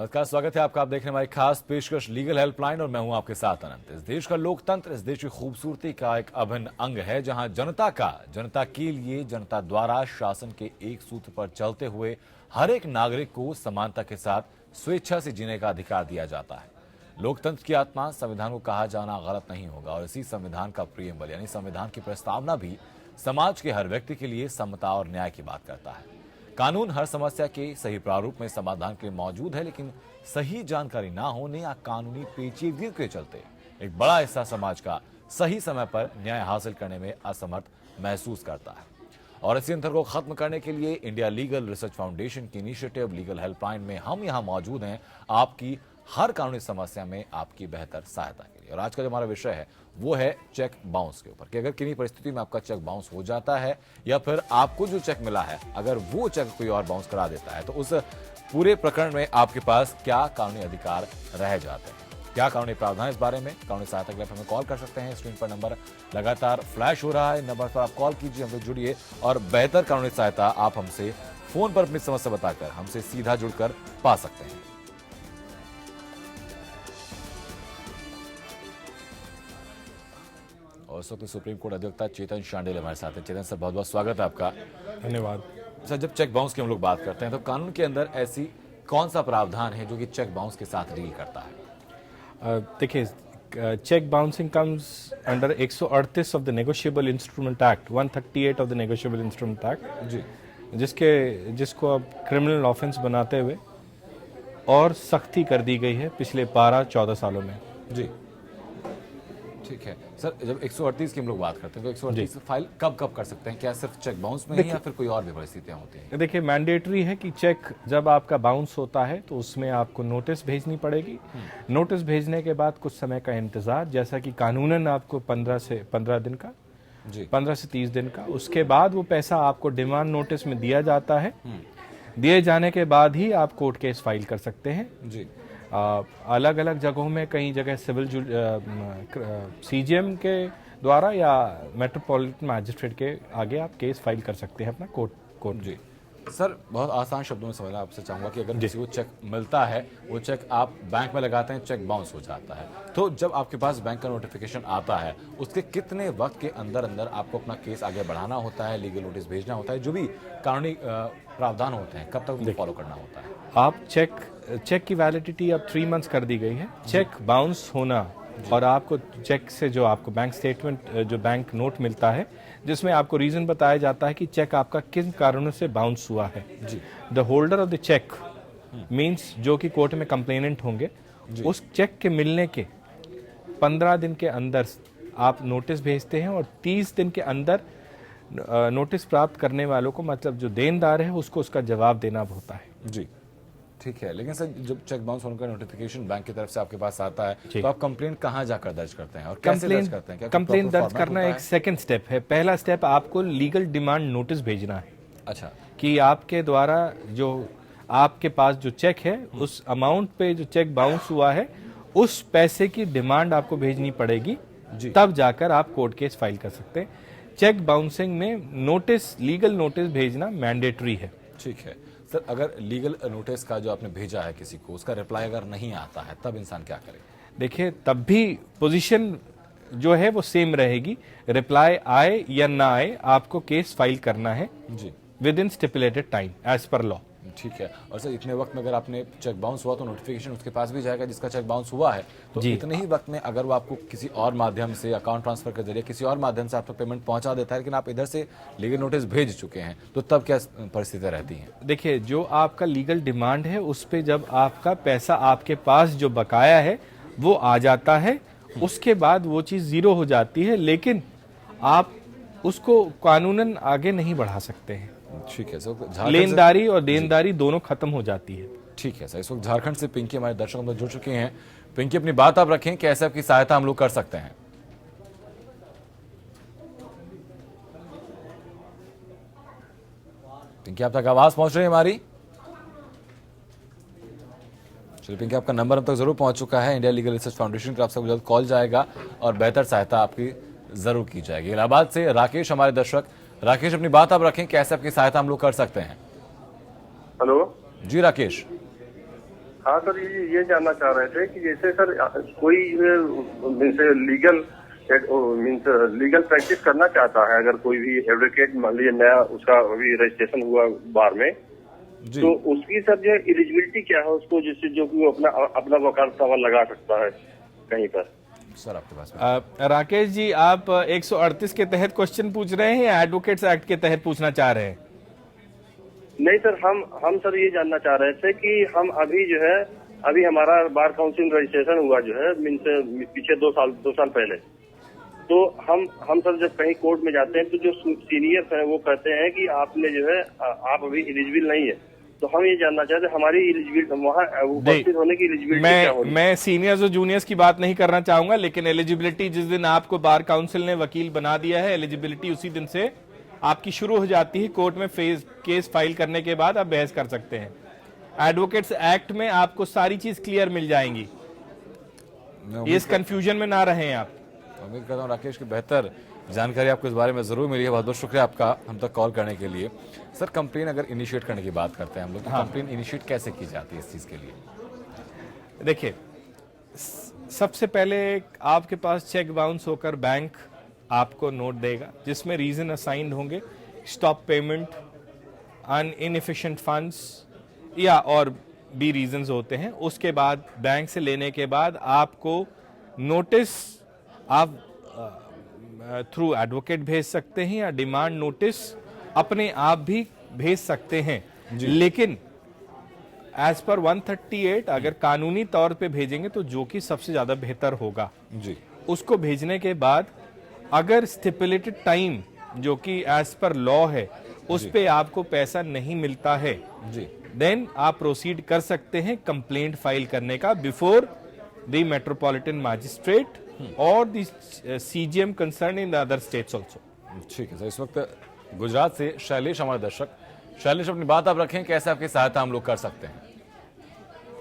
नमस्कार, स्वागत है आपका। आप देख रहे हैं हमारी खास पेशकश लीगल हेल्पलाइन और मैं हूं आपके साथ अनंत। इस देश का लोकतंत्र इस देश की खूबसूरती का एक अभिन्न अंग है, जहां जनता के लिए, जनता द्वारा शासन के एक सूत्र पर चलते हुए हर एक नागरिक को समानता के साथ स्वेच्छा से जीने का अधिकार दिया जाता है। लोकतंत्र की आत्मा संविधान को कहा जाना गलत नहीं होगा और इसी संविधान का प्रियम्बल यानी संविधान की प्रस्तावना भी समाज के हर व्यक्ति के लिए समता और न्याय की बात करता है। कानून हर समस्या के सही प्रारूप में समाधान के लिए मौजूद है, लेकिन सही जानकारी ना होने या कानूनी पेचीदगी के चलते एक बड़ा हिस्सा समाज का सही समय पर न्याय हासिल करने में असमर्थ महसूस करता है। और इसी अंतर को खत्म करने के लिए इंडिया लीगल रिसर्च फाउंडेशन की इनिशिएटिव लीगल हेल्पलाइन में हम यहाँ मौजूद हैं, आपकी हर कानूनी समस्या में आपकी बेहतर सहायता के लिए। और आज का जो हमारा विषय है वो है चेक बाउंस के ऊपर, कि अगर किन्हीं परिस्थिति में आपका चेक बाउंस हो जाता है या फिर आपको जो चेक मिला है अगर वो चेक कोई और बाउंस करा देता है तो उस पूरे प्रकरण में आपके पास क्या कानूनी अधिकार रह जाते हैं, क्या कानूनी प्रावधान इस बारे में। कानूनी सहायता के लिए हमें कॉल कर सकते हैं। स्क्रीन पर नंबर लगातार फ्लैश हो रहा है, नंबर पर आप कॉल कीजिए, हमसे जुड़िए और बेहतर कानूनी सहायता आप हमसे फोन पर अपनी समस्या बताकर हमसे सीधा जुड़कर पा सकते हैं। और इस वक्त सुप्रीम कोर्ट अधिवक्ता चेतन शांडिल हमारे साथ हैं। चेतन सर, बहुत बहुत स्वागत है आपका। धन्यवाद सर, जब चेक बाउंस की हम लोग बात करते हैं तो कानून के अंदर ऐसी कौन सा प्रावधान है जो कि चेक बाउंस के साथ डील करता है? देखिए, cheque bouncing comes under 138 of the negotiable instrument act, 138 of the negotiable instrument act जी, जिसको अब क्रिमिनल ऑफेंस बनाते हुए और सख्ती कर दी गई है पिछले 12-14 सालों में। जी, ठीक है सर। जब 138 की हम लोग बात करते हैं तो 138 फाइल कब कब कर सकते हैं? क्या सिर्फ चेक बाउंस में ही या फिर कोई और भी परिस्थितियां होती हैं? देखिए, मैंडेटरी है कि चेक जब आपका बाउंस होता है तो उसमें आपको नोटिस भेजनी पड़ेगी। नोटिस भेजने के बाद कुछ समय का इंतजार, जैसा कि कानूनन आपको 15 दिन का जी, 15 से 30 दिन का, उसके बाद वो पैसा आपको डिमांड नोटिस में दिया जाता है। दिए जाने के बाद ही आप कोर्ट केस फाइल कर सकते हैं। जी, अलग अलग जगहों में, कई जगह सिविल सीजीएम के द्वारा या मेट्रोपॉलिटन मैजिस्ट्रेट के आगे आप केस फाइल कर सकते हैं अपना कोर्ट। जी सर, बहुत आसान शब्दों में समझना आपसे चाहूंगा कि अगर किसी को चेक मिलता है, वो चेक आप बैंक में लगाते हैं, चेक बाउंस हो जाता है, तो जब आपके पास बैंक का नोटिफिकेशन आता है उसके कितने वक्त के अंदर अंदर आपको अपना केस आगे बढ़ाना होता है, लीगल नोटिस भेजना होता है, जो भी कानूनी प्रावधान होते हैं, कब तक उनको फॉलो करना होता है? आप चेक की वैलिडिटी अब 3 मंथ्स कर दी गई है। चेक बाउंस होना और आपको चेक से जो आपको बैंक स्टेटमेंट, जो बैंक नोट मिलता है, जिसमें आपको रीजन बताया जाता है कि चेक आपका किन कारणों से बाउंस हुआ है। The holder of the cheque means जो कि कोर्ट में कंप्लेनेंट होंगे, उस चेक के मिलने के 15 दिन के अंदर आप नोटिस भेजते हैं और 30 दिन के अंदर नोटिस प्राप्त करने वालों को, मतलब जो देनदार है, उसको उसका जवाब देना होता है। जी, ठीक है। लेकिन सर, जब चेक बाउंस होने का नोटिफिकेशन बैंक की तरफ से आपके पास आता है तो आप कंप्लेंट कहाँ जाकर दर्ज करते हैं और कैसे दर्ज करते हैं? क्या कंप्लेंट दर्ज करना एक सेकंड स्टेप है। पहला स्टेप आपको लीगल डिमांड नोटिस भेजना है। अच्छा, कि आपके द्वारा जो आपके पास जो चेक है, उस अमाउंट पे जो चेक बाउंस हुआ है, उस पैसे की डिमांड आपको भेजनी पड़ेगी, तब जाकर आप कोर्ट केस फाइल कर सकते हैं। चेक बाउंसिंग में नोटिस, लीगल नोटिस भेजना मैंडेटरी है। ठीक है सर, अगर लीगल नोटिस का जो आपने भेजा है किसी को, उसका रिप्लाई अगर नहीं आता है तब इंसान क्या करे? देखिए, तब भी पोजीशन जो है वो सेम रहेगी। रिप्लाई आए या ना आए, आपको केस फाइल करना है जी, within stipulated time as per law. ठीक है। और सर, इतने वक्त में अगर आपने चेक बाउंस हुआ तो नोटिफिकेशन उसके पास भी जाएगा जिसका चेक बाउंस हुआ है, तो इतने ही वक्त में अगर वो आपको किसी और माध्यम से, अकाउंट ट्रांसफर के जरिए किसी और माध्यम से आपको पेमेंट पहुंचा देता है, लेकिन आप इधर से लीगल नोटिस भेज चुके हैं, तो तब क्या परिस्थितियां रहती हैं? देखिए, जो आपका लीगल डिमांड है उस पे जब आपका पैसा आपके पास जो बकाया है वो आ जाता है, उसके बाद वो चीज जीरो हो जाती है, लेकिन आप उसको कानूनन आगे नहीं बढ़ा सकते हैं। ठीक है सर, लेनदारी और देनदारी दोनों खत्म हो जाती है। ठीक है सर। इस वक्त झारखंड से पिंकी हमारे दर्शकों में जुड़ चुके हैं। पिंकी, अपनी बात आप रखें, कैसे आपकी सहायता हम लोग कर सकते हैं? पिंकी, आप तक आवाज पहुंच रही है हमारी? चलिए पिंकी, आपका नंबर अब तक जरूर पहुंच चुका है। इंडिया लीगल रिसर्च फाउंडेशन का आपसे जल्द कॉल जाएगा और बेहतर सहायता आपकी जरूर की जाएगी। इलाहाबाद से राकेश हमारे दर्शक। राकेश, अपनी बात आप रखें, कैसे आपकी सहायता हम लोग कर सकते हैं? हेलो जी राकेश। हाँ सर, ये जानना चाह रहे थे कि जैसे सर कोई मीन्स लीगल प्रैक्टिस करना चाहता है, अगर कोई भी एडवोकेट मान लीजिए नया उसका अभी रजिस्ट्रेशन हुआ बार में, जी तो उसकी सर जो एलिजिबिलिटी क्या है उसको, जिससे जो कि वो अपना वकालत दावा लगा सकता है कहीं पर। सर आपके पास राकेश जी, आप 138 के तहत क्वेश्चन पूछ रहे हैं या एडवोकेट्स एक्ट के तहत पूछना चाह रहे हैं? नहीं सर, हम सर ये जानना चाह रहे थे कि हम अभी जो है, अभी हमारा बार काउंसिल रजिस्ट्रेशन हुआ जो है मीन्स पीछे 2 साल पहले, तो हम सर जब कहीं कोर्ट में जाते हैं तो जो सीनियर्स हैं वो कहते हैं कि आपने जो है आप अभी एलिजिबल नहीं है। तो हम ये जानना चाहते हैं हमारी एलिजिबिलिटी वहाँ उपस्थित होने की एलिजिबिलिटी क्या होगी? मैं सीनियर्स और जूनियर्स की बात नहीं करना चाहूंगा, लेकिन एलिजिबिलिटी जिस दिन आपको बार काउंसिल ने वकील बना दिया है, एलिजिबिलिटी उसी दिन से आपकी शुरू हो जाती है। कोर्ट में केस फाइल करने के बाद आप बहस कर सकते हैं। एडवोकेट्स एक्ट में आपको सारी चीज क्लियर मिल जाएंगी, इस कंफ्यूजन में ना रहें आप। उम्मीद करता हूँ राकेश की बेहतर जानकारी आपको इस बारे में जरूर मिली है। बहुत बहुत शुक्रिया आपका हम तक कॉल करने के लिए। सर, कंप्लेन अगर इनिशिएट करने की बात करते हैं हम लोग, तो कंप्लेन इनिशिएट कैसे की जाती है इस चीज के लिए? देखिए, सबसे पहले आपके पास चेक बाउंस होकर बैंक आपको नोट देगा जिसमें रीजन असाइंड होंगे, स्टॉप पेमेंट, इनएफिशिएंट फंड्स या और भी रीजंस होते हैं। उसके बाद बैंक से लेने के बाद आपको नोटिस आप थ्रू एडवोकेट भेज सकते हैं या डिमांड नोटिस अपने आप भी भेज सकते हैं। लेकिन एज पर 138 अगर कानूनी तौर पे भेजेंगे तो जो कि सबसे ज्यादा बेहतर होगा जी, उसको भेजने के बाद अगर स्टिपुलेटेड टाइम जो कि एज पर लॉ है उस पे आपको पैसा नहीं मिलता है जी, देन आप प्रोसीड कर सकते हैं कंप्लेंट फाइल करने का बिफोर द मेट्रोपॉलिटन मैजिस्ट्रेट और the CGM concern in the other states also. ठीक है सर। इस वक्त गुजरात से शैलेश हमारे दर्शक। शैलेश, अपनी बात आप रखें, कैसे आपकी सहायता हम लोग कर सकते हैं?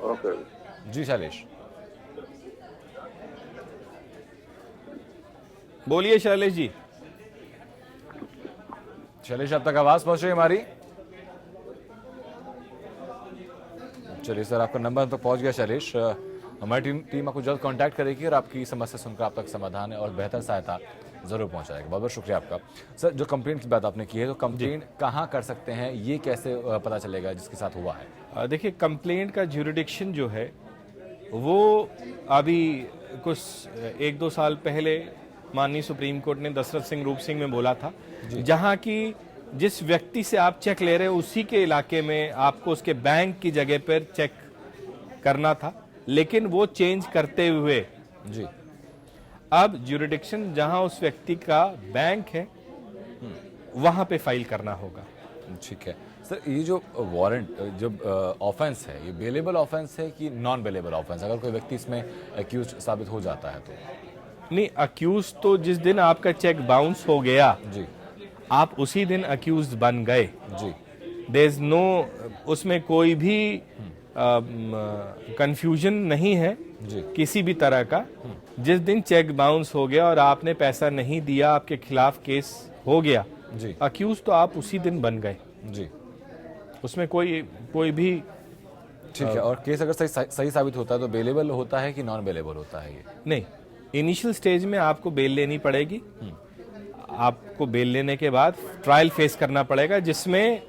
ओके जी शैलेश, बोलिए शैलेश जी। शैलेश अब तक आवाज पहुंच रही है हमारी? चलिए सर, आपका नंबर तो पहुंच गया शैलेश। हमारी टीम आपको जल्द कांटेक्ट करेगी और आपकी समस्या सुनकर आप तक समाधान और बेहतर सहायता जरूर पहुंचाएगा। बहुत बहुत शुक्रिया आपका। सर, जो कंप्लेंट की बात आपने की है, तो कंप्लेंट कहाँ कर सकते हैं, ये कैसे पता चलेगा जिसके साथ हुआ है? देखिए, कंप्लेंट का ज्यूरिडिक्शन जो है वो अभी कुछ 1-2 साल पहले माननीय सुप्रीम कोर्ट ने दशरथ सिंह रूप सिंह में बोला था, जहां की जिस व्यक्ति से आप चेक ले रहे हैं उसी के इलाके में आपको उसके बैंक की जगह पर चेक करना था, लेकिन वो चेंज करते हुए जी अब ज्यूरिडिक्शन जहां उस व्यक्ति का बैंक है वहां पे फाइल करना होगा। ठीक है सर, ये जो वारंट जो ऑफेंस है, ये बेलेबल ऑफेंस है कि नॉन बेलेबल ऑफेंस? अगर कोई व्यक्ति इसमें एक्यूज साबित हो जाता है तो? नहीं, अक्यूज तो जिस दिन आपका चेक बाउंस हो गया जी आप उसी दिन अक्यूज बन गए। जी, देयर इज नो, उसमें कोई भी कंफ्यूजन नहीं है जी किसी भी तरह का। जिस दिन चेक बाउंस हो गया और आपने पैसा नहीं दिया, आपके खिलाफ केस हो गया, जी अक्यूज तो आप उसी दिन बन गए, जी, उसमें कोई भी। ठीक है। और केस अगर सही साबित होता है तो बेलेबल होता है कि नॉन बेलेबल होता है? ये नहीं, इनिशियल स्टेज में आपको बेल लेनी पड़ेगी। आपको बेल लेने के बाद ट्रायल फेस करना पड़ेगा जिसमें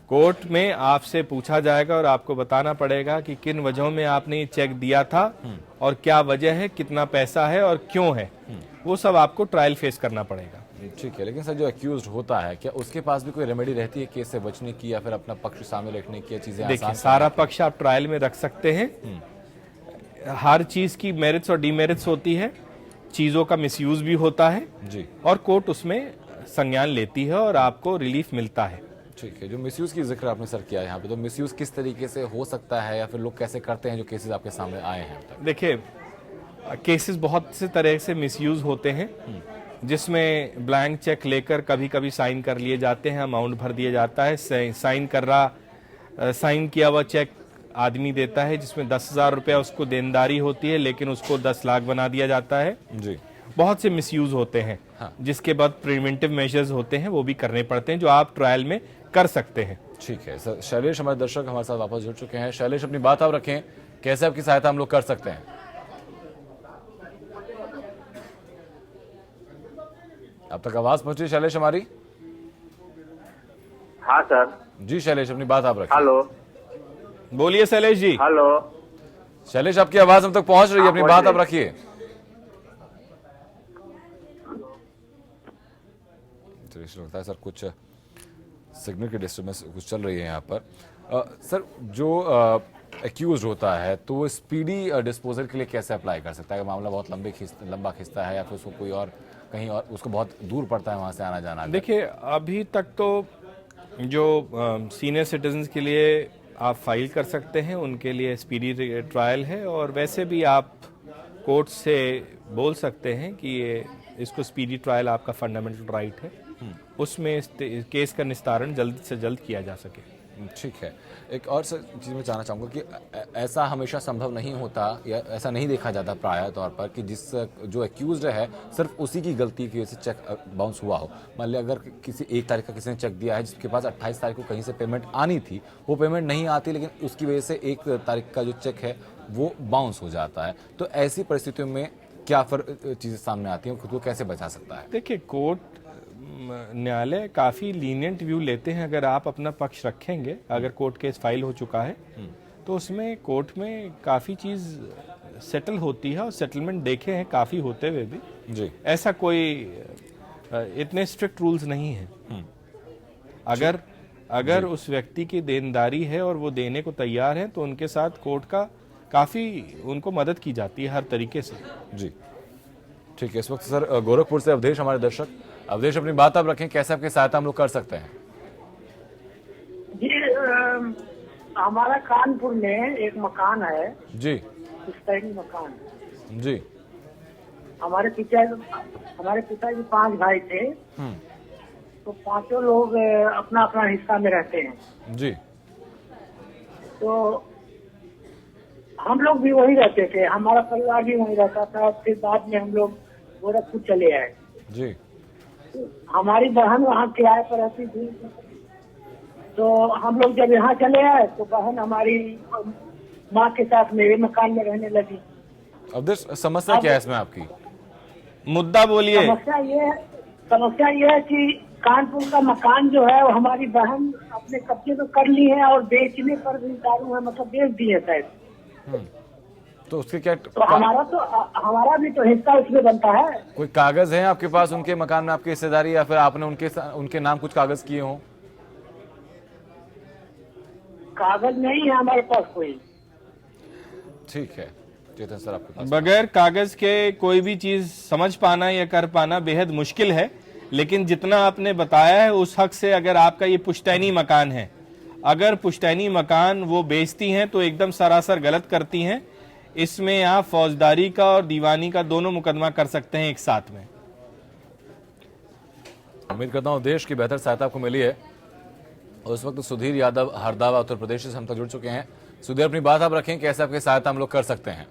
कोर्ट में आपसे पूछा जाएगा और आपको बताना पड़ेगा कि किन वजहों में आपने ये चेक दिया था और क्या वजह है, कितना पैसा है और क्यों है, वो सब आपको ट्रायल फेस करना पड़ेगा। ठीक है। लेकिन सर, जो अक्यूज होता है, क्या उसके पास भी कोई रेमेडी रहती है केस से बचने की या फिर अपना पक्ष सामने रखने की? चीजें देखिए, सारा पक्ष आप ट्रायल में रख सकते हैं। हर चीज की मेरिट्स और डीमेरिट्स होती है, चीजों का मिसयूज भी होता है जी, और कोर्ट उसमें संज्ञान लेती है और आपको रिलीफ मिलता है। ठीक है। जो मिसयूज की जिक्र आपने सर किया यहाँ पे, तो मिसयूज किस तरीके से हो सकता है या फिर लोग कैसे करते हैं जो केसेस आपके सामने आए हैं अब तक? देखिए, केसेस बहुत से तरह से मिसयूज होते हैं, जिसमें ब्लैंक चेक लेकर कभी कभी साइन कर लिए जाते हैं, अमाउंट भर दिया जाता है, साइन किया हुआ चेक आदमी देता है जिसमें 10,000 रुपया उसको देनदारी होती है, लेकिन उसको 10 लाख बना दिया जाता है। जी, बहुत से मिसयूज होते हैं। हाँ। जिसके बाद प्रिवेंटिव मेजर्स होते हैं वो भी करने पड़ते हैं जो आप ट्रायल में कर सकते हैं। ठीक है सर। शैलेश हमारे दर्शक हमारे साथ वापस जुड़ चुके हैं। शैलेश, अपनी बात आप रखें, कैसे आपकी सहायता हम लोग कर सकते हैं? अब तक आवाज पहुंची शैलेश हमारी? हाँ सर। जी शैलेश, अपनी बात आप रखिए। हेलो। बोलिए शैलेश जी। हेलो। शैलेश, आपकी आवाज हम तक पहुंच रही है, अपनी बात आप रखिए। लगता है सर कुछ सिग्नल की डिस्टर्बेंस कुछ चल रही है यहाँ पर। सर, जो एक्यूज होता है तो वो स्पीडी डिस्पोजल के लिए कैसे अप्लाई कर सकता है? अगर मामला बहुत लंबा खिंचता है या फिर उसको कोई और कहीं और उसको बहुत दूर पड़ता है वहाँ से आना जाना। देखिए, अभी तक तो जो सीनियर सिटीजन्स के लिए आप फाइल कर सकते हैं उनके लिए स्पीडी ट्रायल है, और वैसे भी आप कोर्ट से बोल सकते हैं कि ये इसको स्पीडी ट्रायल आपका फंडामेंटल राइट है, उसमें इस केस का निस्तारण जल्द से जल्द किया जा सके। ठीक है। एक और चीज़ मैं जानना चाहूँगा कि ऐसा हमेशा संभव नहीं होता या ऐसा नहीं देखा जाता प्राय तौर पर कि जिस जो एक्यूज्ड है सिर्फ उसी की गलती की वजह से चेक बाउंस हुआ हो। मान लिया अगर किसी 1 तारीख का किसी ने चेक दिया है जिसके पास 28 तारीख को कहीं से पेमेंट आनी थी, वो पेमेंट नहीं आती, लेकिन उसकी वजह से 1 तारीख का जो चेक है वो बाउंस हो जाता है, तो ऐसी परिस्थितियों में क्या चीज़ें सामने आती हैं, खुद को कैसे बचा सकता है? देखिए, कोर्ट न्यायालय काफ़ी लीनियंट व्यू लेते हैं। अगर आप अपना पक्ष रखेंगे, अगर कोर्ट केस फाइल हो चुका है तो उसमें कोर्ट में काफ़ी चीज़ सेटल होती है, और सेटलमेंट देखे हैं काफ़ी होते हुए भी जी। ऐसा कोई इतने स्ट्रिक्ट रूल्स नहीं हैं। अगर उस व्यक्ति की देनदारी है और वो देने को तैयार है तो उनके साथ कोर्ट का काफ़ी उनको मदद की जाती है हर तरीके से। जी ठीक है। इस वक्त सर गोरखपुर से अवधेश हमारे दर्शक। अवधेश, अपनी बात आप रखें, कैसे आपकी सहायता हम लोग कर सकते हैं? जी, हमारा कानपुर में एक मकान है जी। पुश्तैनी मकान। जी। हमारे पिताजी 5 भाई थे, तो 5 लोग अपना अपना हिस्सा में रहते हैं। जी। तो हम लोग भी वही रहते थे, हमारा परिवार भी वही रहता था। फिर बाद में हम लोग गोरखपुर चले आए। जी। हमारी बहन वहाँ किराए पर रहती थी, तो हम लोग जब यहाँ चले आए तो बहन हमारी माँ के साथ मेरे मकान में रहने लगी। अवधेश, समस्या क्या है इसमें आपकी? मुद्दा बोलिए। समस्या ये है कि कानपुर का मकान जो है वो हमारी बहन अपने कब्जे में कर ली है, और बेचने पर भी दारू है, मतलब बेच दी है शायद। तो उसके क्या तो हमारा भी तो हिस्सा उसमें बनता है। कोई कागज है आपके पास उनके मकान में आपकी हिस्सेदारी, या फिर आपने उनके नाम कुछ कागज किए हों? कागज नहीं है हमारे पास कोई। ठीक है चेतन सर, आपके पास बगैर कागज के कोई भी चीज समझ पाना या कर पाना बेहद मुश्किल है, लेकिन जितना आपने बताया है उस हक से, अगर आपका ये पुश्तैनी मकान है, अगर पुश्तैनी मकान वो बेचती हैं तो एकदम सरासर गलत करती हैं। इसमें आप फौजदारी का और दीवानी का दोनों मुकदमा कर सकते हैं एक साथ में। उम्मीद करता हूँ देश की बेहतर सहायता आपको मिली है। और उस वक्त सुधीर यादव हरदावा उत्तर प्रदेश से हम तक जुड़ चुके हैं। सुधीर, अपनी बात आप रखें, कैसे आपकी सहायता हम लोग कर सकते हैं?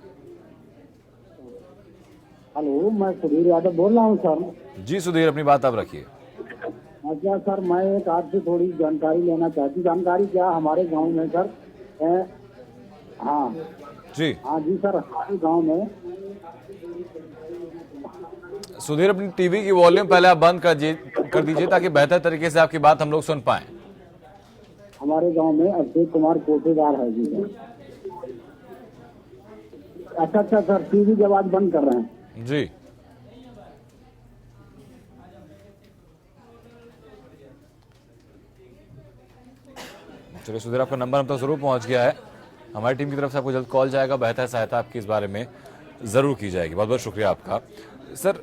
हेलो, मैं सुधीर यादव बोल रहा हूँ सर। जी सुधीर, अपनी बात आप रखिए। अच्छा सर, मैं एक आपसे थोड़ी जानकारी लेना चाहती हूँ। जानकारी क्या, हमारे गांव में सर हाँ जी। हाँ जी सर, हमारे गांव में। सुधीर, अपनी टीवी की वॉल्यूम पहले आप बंद कर दीजिए ताकि बेहतर तरीके से आपकी बात हम लोग सुन पाएं। हमारे गांव में अभिषेक कुमार कोटेदार है जी सर। अच्छा सर, टीवी की आवाज बंद कर रहे हैं जी। चलिए सुधीर, आपका नंबर हम तक जरूर पहुंच गया है। हमारी टीम की तरफ से आपको जल्द कॉल जाएगा, बेहतर सहायता आपकी इस बारे में जरूर की जाएगी। बहुत बहुत शुक्रिया आपका। सर,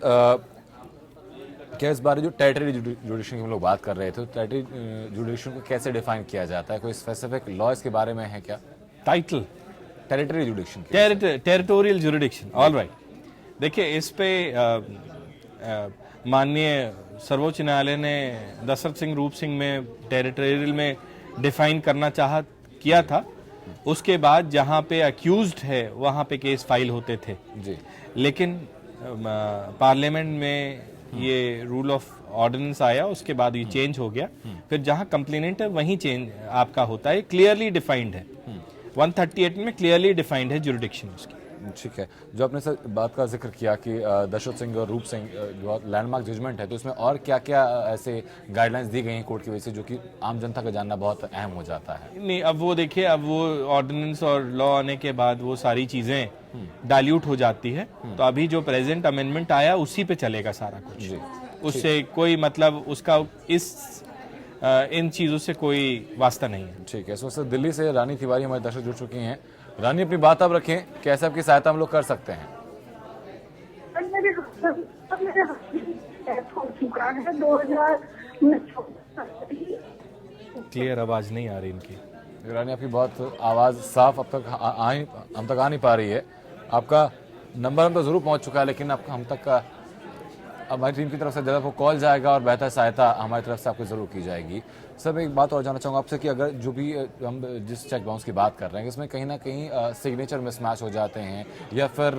क्या इस बारे जो टेरिटरी जुडिक्शन की हम लोग बात कर रहे थे, तो टेरिटरी जुडिक्शन को कैसे डिफाइन किया जाता है? कोई स्पेसिफिक लॉ इसके बारे में है क्या? Title territory जुडिक्शन, territorial jurisdiction. All right. देखिए, इस पे माननीय सर्वोच्च न्यायालय ने दशरथ सिंह रूप सिंह में टेरिटोरियल में डिफाइन करना किया था। उसके बाद जहां पे अक्यूज्ड है वहां पे केस फाइल होते थे जी। लेकिन पार्लियामेंट में ये रूल ऑफ ऑर्डिनेंस आया, उसके बाद ये चेंज हो गया। फिर जहां कंप्लेनेंट है वहीं चेंज आपका होता है, क्लियरली डिफाइंड है। 138 में क्लियरली डिफाइंड है जुरिडिक्शन उसकी। ठीक है, जो आपने सर बात का जिक्र किया कि दशरथ सिंह और रूप सिंह जो लैंडमार्क जजमेंट है, तो इसमें और क्या क्या ऐसे गाइडलाइंस दी गई हैं कोर्ट की वजह से जो कि आम जनता का जानना बहुत अहम हो जाता है? नहीं, अब वो देखिए, अब वो ऑर्डिनेंस और लॉ आने के बाद वो सारी चीजें डाइल्यूट हो जाती है। तो अभी जो प्रेजेंट अमेंडमेंट आया उसी पे चलेगा सारा कुछ जी, उससे कोई मतलब उसका इन चीजों से कोई वास्ता नहीं है। ठीक है। इस वक्त दिल्ली से रानी तिवारी हमारे दर्शक जुड़ चुकी हैं। रानी, अपनी बात अब रखें, कैसे आपकी सहायता हम लोग कर सकते हैं? क्लियर आवाज नहीं आ रही इनकी। रानी, आपकी बहुत आवाज़ साफ अब तक हम तक आ नहीं पा रही है। आपका नंबर हम तो ज़रूर पहुंच चुका है, लेकिन आपका हम तक का हमारी टीम की तरफ से जब आपको कॉल जाएगा और बेहतर सहायता हमारी तरफ से आपको ज़रूर की जाएगी। सर, एक बात और जानना चाहूँगा आपसे कि अगर जो भी हम जिस चेक बाउंस की बात कर रहे हैं, इसमें कहीं ना कहीं सिग्नेचर मिसमैच हो जाते हैं या फिर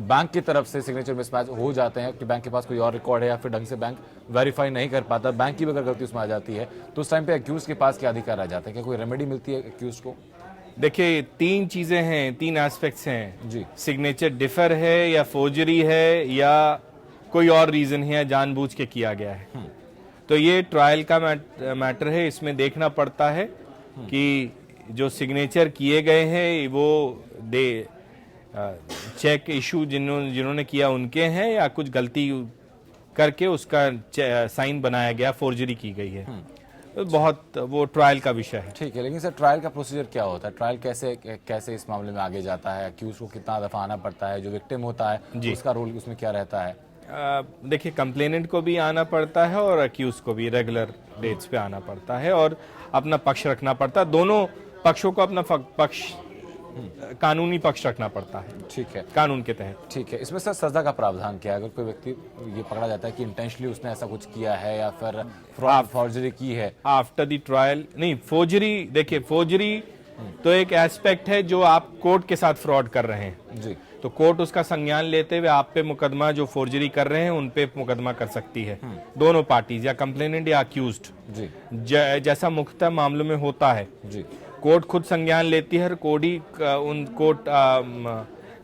बैंक की तरफ से सिग्नेचर मिसमैच हो जाते हैं कि बैंक के पास कोई और रिकॉर्ड है या फिर ढंग से बैंक वेरीफाई नहीं कर पाता, बैंक की भी अगर गलती उसमें आ जाती है, तो उस टाइम पे एक्यूज के पास क्या अधिकार आ जाते हैं? क्या कोई रेमेडी मिलती है एक्यूज को? देखिए, तीन चीजें हैं, तीन एस्पेक्ट्स हैं जी। सिग्नेचर डिफर है या फोर्जरी है या कोई और रीजन है या जानबूझ के किया गया है। तो ये ट्रायल का मैटर है। इसमें देखना पड़ता है कि जो सिग्नेचर किए गए हैं वो चेक इशू जिन्होंने किया उनके हैं या कुछ गलती करके उसका साइन बनाया गया, फोर्जरी की गई है। तो बहुत वो ट्रायल का विषय है। ठीक है, लेकिन सर ट्रायल का प्रोसीजर क्या होता है? ट्रायल कैसे इस मामले में आगे जाता है? एक्यूज को कितना दफा आना पड़ता है? जो विक्टिम होता है उसका रोल उसमें क्या रहता है? देखिए, कंप्लेनेंट को भी आना पड़ता है और अक्यूज को भी रेगुलर डेट्स पे आना पड़ता है और अपना पक्ष रखना पड़ता है। दोनों पक्षों को अपना पक्ष कानूनी पक्ष रखना पड़ता है। ठीक है, कानून के तहत। ठीक है। इसमें सर सजा का प्रावधान क्या है? अगर कोई व्यक्ति ये पकड़ा जाता है कि इंटेंशनली उसने ऐसा कुछ किया है या फिर फ्रॉड फॉर्जरी की है? आफ्टर द ट्रायल नहीं, फोर्जरी, देखिए फोर्जरी तो एक एस्पेक्ट है जो आप कोर्ट के साथ फ्रॉड कर रहे हैं जी, तो कोर्ट उसका संज्ञान लेते हुए आप पे मुकदमा, जो फोर्जरी कर रहे हैं उन पे मुकदमा कर सकती है दोनों पार्टीज, या कंप्लेनेंट या अक्यूज्ड जी, जैसा मुख्तलिफ मामलों में होता है। जी, कोर्ट खुद संज्ञान लेती है, कोर्ट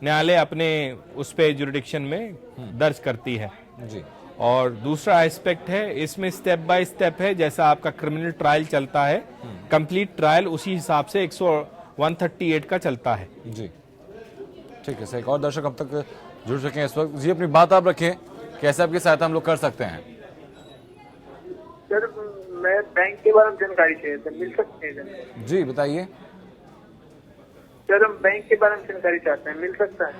न्यायालय अपने उस पे जुरिडिक्शन में दर्ज करती है जी। और दूसरा एस्पेक्ट है इसमें स्टेप बाय स्टेप है, जैसा आपका क्रिमिनल ट्रायल चलता है, कंप्लीट ट्रायल उसी हिसाब से 138 का चलता है। जी, ठीक है सर। एक और दर्शक अब तक जुड़ चुके हैं इस वक्त। जी, अपनी बात आप रखें, कैसे आपकी सहायता हम लोग कर सकते हैं? सर, मैं बैंक के बारे में जानकारी चाहिए सर, मिल सकते हैं? जी, बताइए सर, हम बैंक के बारे में जानकारी चाहते हैं, मिल सकता है?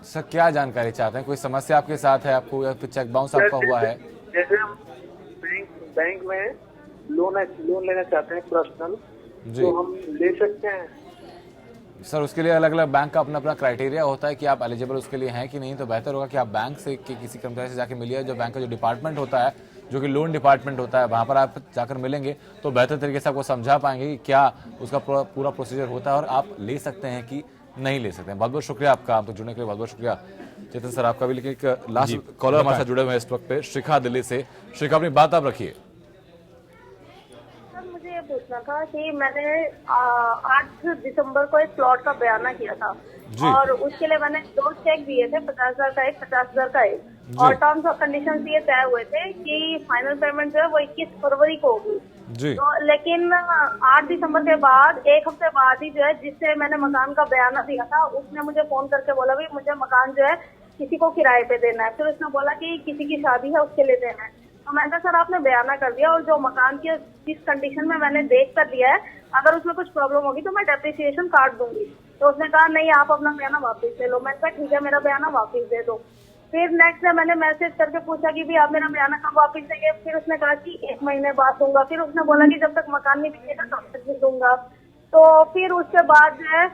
सर, क्या जानकारी चाहते हैं? कोई समस्या आपके साथ है आपको या फिर चेक बाउंस आपका हुआ है? जैसे हम बैंक में लोन लेना चाहते हैं पर्सनल, तो हम ले सकते हैं? सर, उसके लिए अलग अलग बैंक का अपना अपना क्राइटेरिया होता है कि आप एलिजिबल उसके लिए हैं कि नहीं। तो बेहतर होगा कि आप बैंक से किसी कर्मचारी से जाकर मिलिए। जो बैंक का जो डिपार्टमेंट होता है, जो कि लोन डिपार्टमेंट होता है, वहाँ पर आप जाकर मिलेंगे तो बेहतर तरीके से आपको समझा पाएंगे कि क्या उसका पूरा प्रोसीजर होता है और आप ले सकते हैं कि नहीं ले सकते हैं। बहुत बहुत शुक्रिया आपका, आप तो जुड़ने के लिए बहुत बहुत शुक्रिया। चेतन सर, आपका भी। लेकिन एक लास्ट कॉलर हमारे साथ जुड़े हुए हैं इस वक्त पे, शिखा दिल्ली से। शिखा, अपनी बात आप रखिए। मुझे ये पूछना था कि मैंने 8 दिसंबर को एक प्लॉट का बयाना किया था और उसके लिए मैंने 2 चेक दिए थे, 50,000 का एक, 50,000 का एक, और टर्म्स और कंडीशंस ये तय हुए थे कि फाइनल पेमेंट जो है वो 21 फरवरी को होगी। तो लेकिन 8 दिसंबर के बाद, एक हफ्ते बाद ही जो है, जिससे मैंने मकान का बयाना दिया था, उसने मुझे फोन करके बोला भी मुझे मकान जो है किसी को किराए पे देना है। फिर उसने बोला कि किसी की शादी है उसके लिए देना है। तो मैंने कहा सर, आपने बयाना कर दिया और जो मकान की जिस कंडीशन में मैंने देख कर दिया है, अगर उसमें कुछ प्रॉब्लम होगी तो मैं डेप्रिसिएशन काट दूंगी। तो उसने कहा नहीं, आप अपना बयाना वापस ले लो। मैंने कहा ठीक है, मेरा बयाना वापस दे दो। फिर नेक्स्ट डे मैंने मैसेज करके पूछा कि भी आप मेरा बयाना कब वापस देंगे? फिर उसने कहा कि 1 महीने बाद दूंगा। फिर उसने बोला कि जब तक मकान नहीं बिकेगा तब तक नहीं दूंगा। तो फिर उसके बाद जो है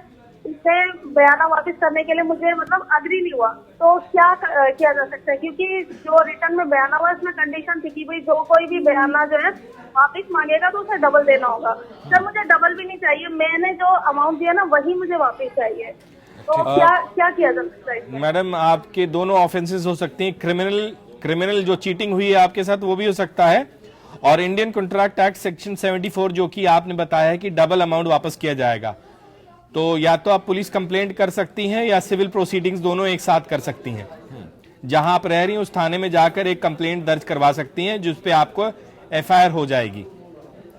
इसे बयाना वापस करने के लिए मुझे मतलब अग्री नहीं हुआ। तो क्या किया जा सकता है? क्योंकि जो रिटर्न में बयाना हुआ इसमें कंडीशन थी कि भाई जो कोई भी बयाना जो है वापस मांगेगा तो उसे डबल देना होगा। सर, मुझे डबल भी नहीं चाहिए, मैंने जो अमाउंट दिया ना वही मुझे वापस चाहिए। तो क्या किया जा सकता है? मैडम, आपके दोनों ऑफेंसेस हो सकती हैं। क्रिमिनल जो चीटिंग हुई है आपके साथ वो भी हो सकता है, और इंडियन कॉन्ट्रैक्ट एक्ट सेक्शन 74 जो कि आपने बताया है कि डबल अमाउंट वापस किया जाएगा, तो या तो आप पुलिस कंप्लेंट कर सकती हैं या सिविल प्रोसीडिंग्स दोनों एक साथ कर सकती हैं। जहां आप रह रही हैं उस थाने में जाकर एक कंप्लेंट दर्ज करवा सकती हैं जिस पे आपको एफआईआर हो जाएगी।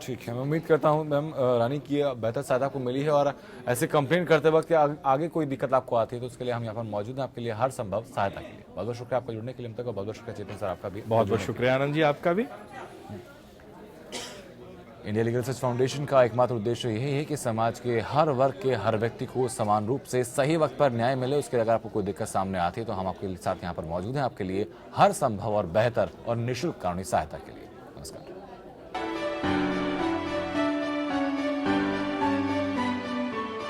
ठीक है, मैं उम्मीद करता हूं मैम रानी की बेहतर सहायता आपको मिली है, और ऐसे कंप्लेंट करते वक्त या आगे कोई दिक्कत आपको आती है तो उसके लिए हम यहाँ पर मौजूद हैं आपके लिए हर संभव सहायता के लिए। बहुत बहुत शुक्रिया आपका जुड़ने के लिए हम तक, और बहुत बहुत शुक्रिया चेतन सर आपका भी। बहुत बहुत शुक्रिया आनंद जी, आपका भी। इंडिया लीगल सर्च फाउंडेशन का एकमात्र उद्देश्य यही है कि समाज के हर वर्ग के हर व्यक्ति को समान रूप से सही वक्त पर न्याय मिले। उसके लिए अगर आपको कोई दिक्कत सामने आती है तो हम आपके साथ यहाँ पर मौजूद हैं आपके लिए हर संभव और बेहतर और निःशुल्क कानूनी सहायता के लिए। नमस्कार।